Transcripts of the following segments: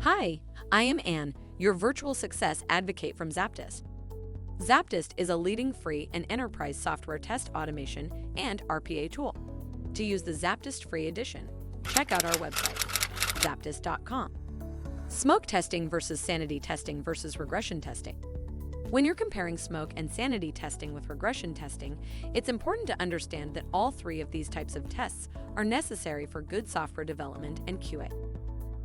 Hi, I am Anne, your virtual success advocate from ZAPTEST. ZAPTEST is a leading free and enterprise software test automation and RPA tool. To use the ZAPTEST free edition, check out our website, ZAPTEST.AI. Smoke testing versus sanity testing versus regression testing. When you're comparing smoke and sanity testing with regression testing, it's important to understand that all three of these types of tests are necessary for good software development and QA.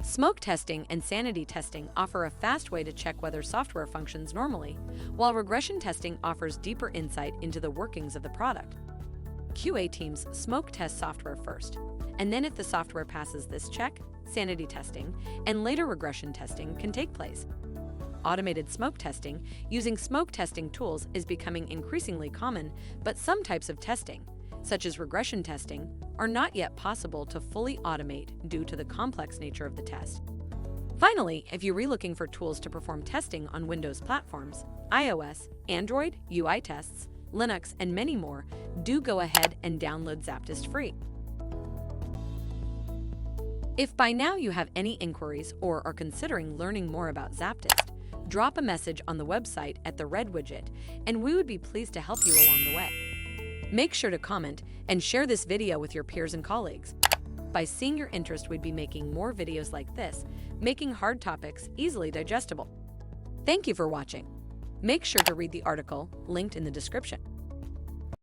Smoke testing and sanity testing offer a fast way to check whether software functions normally, while regression testing offers deeper insight into the workings of the product. QA teams smoke test software first, and then if the software passes this check, sanity testing and later regression testing can take place. Automated smoke testing using smoke testing tools is becoming increasingly common, but some types of testing, such as regression testing, are not yet possible to fully automate due to the complex nature of the test. Finally, if you're looking for tools to perform testing on Windows platforms, iOS, Android, UI tests, Linux, and many more, do go ahead and download ZAPTEST free. If by now you have any inquiries or are considering learning more about ZAPTEST, drop a message on the website at the red widget, and we would be pleased to help you along the way. Make sure to comment and share this video with your peers and colleagues. By seeing your interest, we'd be making more videos like this, making hard topics easily digestible. Thank you for watching. Make sure to read the article linked in the description.